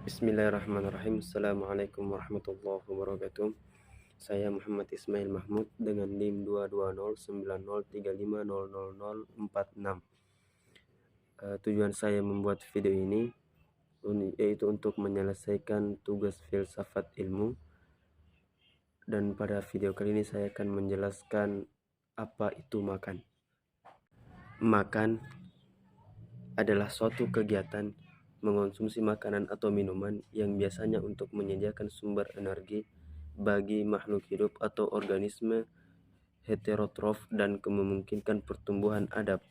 Bismillahirrahmanirrahim. Assalamualaikum warahmatullahi wabarakatuh. Saya Muhammad Ismail Mahmud dengan NIM 2209035000046. Tujuan saya membuat video ini yaitu untuk menyelesaikan tugas filsafat ilmu, dan pada video kali ini saya akan menjelaskan apa itu makan. Makan adalah suatu kegiatan mengonsumsi makanan atau minuman yang biasanya untuk menyediakan sumber energi bagi makhluk hidup atau organisme heterotrof dan memungkinkan pertumbuhan adab.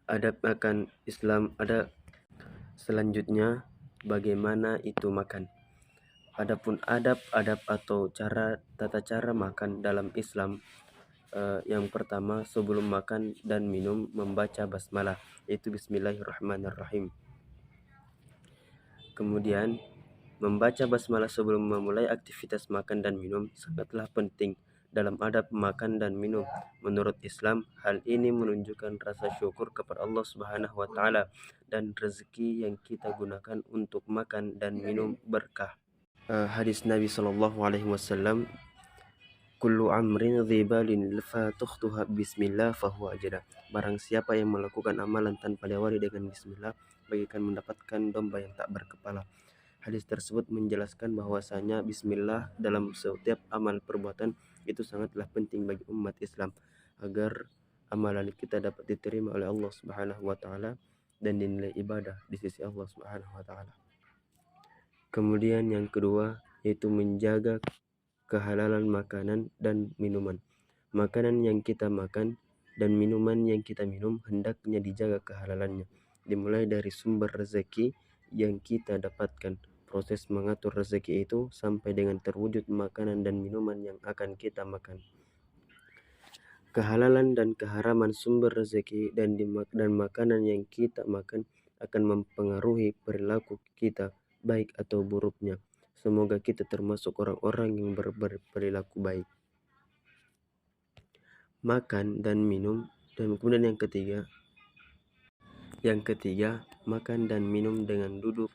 Adab makan Islam ada. Selanjutnya, bagaimana itu makan? Adapun adab atau tata cara makan dalam Islam, yang pertama, sebelum makan dan minum membaca basmalah, yaitu Bismillahirrahmanirrahim. Kemudian, membaca basmalah sebelum memulai aktivitas makan dan minum sangatlah penting dalam adab makan dan minum. Menurut Islam, hal ini menunjukkan rasa syukur kepada Allah Subhanahu wa taala dan rezeki yang kita gunakan untuk makan dan minum berkah. Hadis Nabi sallallahu alaihi wasallam, kullu amrin dhibalin fatukhtuha bismillah fahuwa ajda. Barang siapa yang melakukan amalan tanpa diawali dengan bismillah, bagaikan mendapatkan domba yang tak berkepala. Hadis tersebut menjelaskan bahwasanya bismillah dalam setiap amal perbuatan itu sangatlah penting bagi umat Islam agar amalan kita dapat diterima oleh Allah Subhanahu wa taala dan dinilai ibadah di sisi Allah Subhanahu wa taala. Kemudian yang kedua yaitu menjaga kehalalan makanan dan minuman. Makanan yang kita makan dan minuman yang kita minum hendaknya dijaga kehalalannya, dimulai dari sumber rezeki yang kita dapatkan, proses mengatur rezeki itu sampai dengan terwujud makanan dan minuman yang akan kita makan. Kehalalan dan keharaman sumber rezeki dan makanan yang kita makan akan mempengaruhi perilaku kita, baik atau buruknya. Semoga kita termasuk orang-orang yang berperilaku baik. Makan dan minum. Dan kemudian yang ketiga, makan dan minum dengan duduk.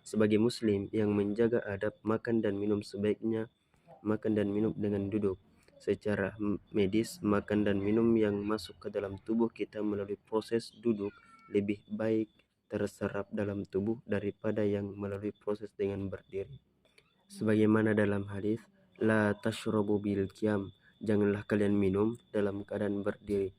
Sebagai muslim yang menjaga adab makan dan minum, sebaiknya makan dan minum dengan duduk. Secara medis, makan dan minum yang masuk ke dalam tubuh kita melalui proses duduk lebih baik terserap dalam tubuh daripada yang melalui proses dengan berdiri. Sebagaimana dalam hadis, la tashrabu bil qiyam, janganlah kalian minum dalam keadaan berdiri.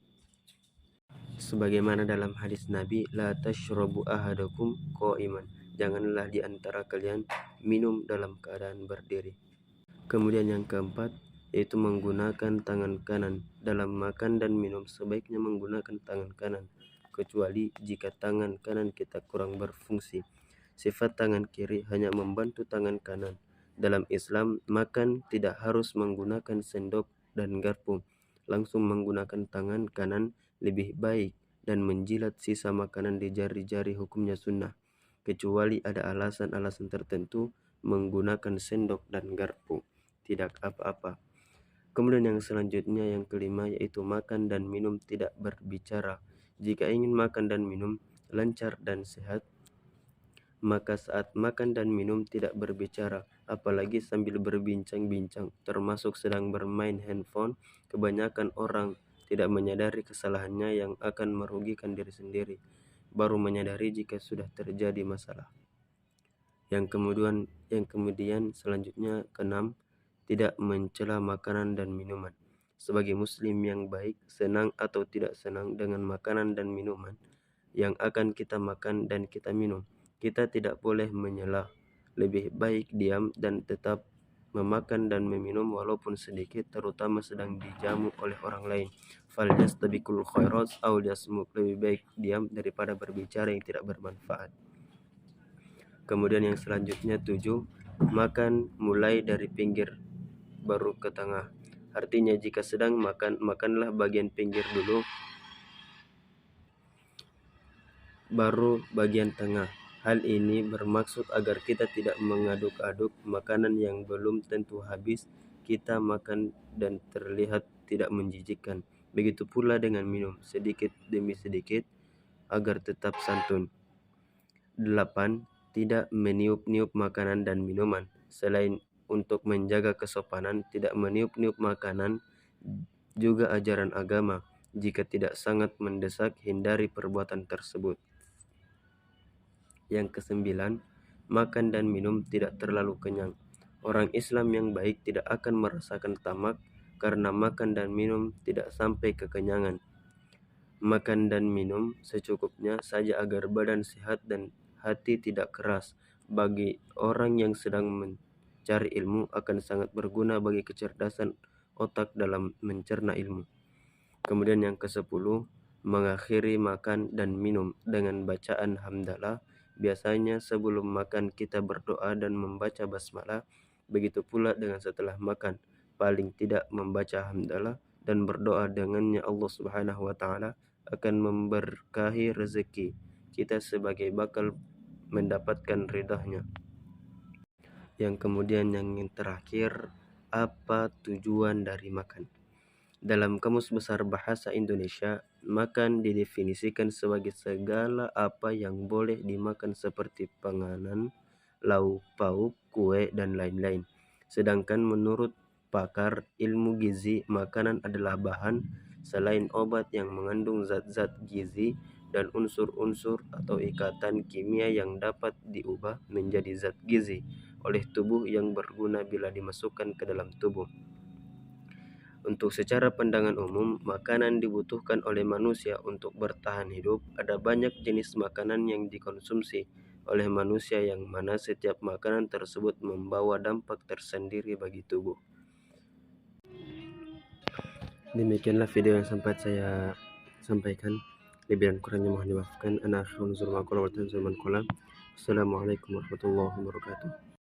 Sebagaimana dalam hadis Nabi, la tashrabu ahadukum qa'iman, janganlah di antara kalian minum dalam keadaan berdiri. Kemudian yang keempat yaitu menggunakan tangan kanan. Dalam makan dan minum sebaiknya menggunakan tangan kanan, kecuali jika tangan kanan kita kurang berfungsi. Sifat tangan kiri hanya membantu tangan kanan. Dalam Islam, makan tidak harus menggunakan sendok dan garpu. Langsung menggunakan tangan kanan lebih baik, dan menjilat sisa makanan di jari-jari hukumnya sunnah, kecuali ada alasan-alasan tertentu menggunakan sendok dan garpu, tidak apa-apa. Kemudian yang selanjutnya, yang kelima, yaitu makan dan minum tidak berbicara. Jika ingin makan dan minum lancar dan sehat, maka saat makan dan minum tidak berbicara, apalagi sambil berbincang-bincang, termasuk sedang bermain handphone. Kebanyakan orang tidak menyadari kesalahannya yang akan merugikan diri sendiri, baru menyadari jika sudah terjadi masalah. Yang kemudian selanjutnya, keenam, tidak mencela makanan dan minuman. Sebagai muslim yang baik, senang atau tidak senang dengan makanan dan minuman yang akan kita makan dan kita minum, kita tidak boleh menyela. Lebih baik diam dan tetap memakan dan meminum walaupun sedikit, terutama sedang dijamu oleh orang lain. Falyastabiqul khairat aw yasmut, lebih baik diam daripada berbicara yang tidak bermanfaat. Kemudian yang selanjutnya 7, makan mulai dari pinggir baru ke tengah. Artinya jika sedang makan, makanlah bagian pinggir dulu, baru bagian tengah. Hal ini bermaksud agar kita tidak mengaduk-aduk makanan yang belum tentu habis kita makan dan terlihat tidak menjijikkan. Begitu pula dengan minum, sedikit demi sedikit agar tetap santun. 8. Tidak meniup-niup makanan dan minuman. Selain untuk menjaga kesopanan, tidak meniup-niup makanan juga ajaran agama. Jika tidak sangat mendesak, hindari perbuatan tersebut. Yang kesembilan, makan dan minum tidak terlalu kenyang. Orang Islam yang baik tidak akan merasakan tamak karena makan dan minum tidak sampai kekenyangan. Makan dan minum secukupnya saja agar badan sehat dan hati tidak keras. Bagi orang yang sedang mencari ilmu akan sangat berguna bagi kecerdasan otak dalam mencerna ilmu. Kemudian yang ke-10, mengakhiri makan dan minum dengan bacaan hamdalah. Biasanya sebelum makan kita berdoa dan membaca basmalah, begitu pula dengan setelah makan. Paling tidak membaca hamdalah dan berdoa dengannya Allah Subhanahu wa taala akan memberkahi rezeki kita sebagai bakal mendapatkan ridhanya. Yang kemudian yang terakhir, apa tujuan dari makan? Dalam Kamus Besar Bahasa Indonesia, makan didefinisikan sebagai segala apa yang boleh dimakan seperti panganan, lauk pauk, kue, dan lain-lain. Sedangkan menurut pakar ilmu gizi, makanan adalah bahan selain obat yang mengandung zat-zat gizi dan unsur-unsur atau ikatan kimia yang dapat diubah menjadi zat gizi oleh tubuh yang berguna bila dimasukkan ke dalam tubuh. Untuk secara pandangan umum, makanan dibutuhkan oleh manusia untuk bertahan hidup. Ada banyak jenis makanan yang dikonsumsi oleh manusia yang mana setiap makanan tersebut membawa dampak tersendiri bagi tubuh. Demikianlah video yang sempat saya sampaikan. Lebih dan kurangnya mohon dimaafkan. Ana akhirun zulma qala wa tanzul man qala. Assalamualaikum warahmatullahi wabarakatuh.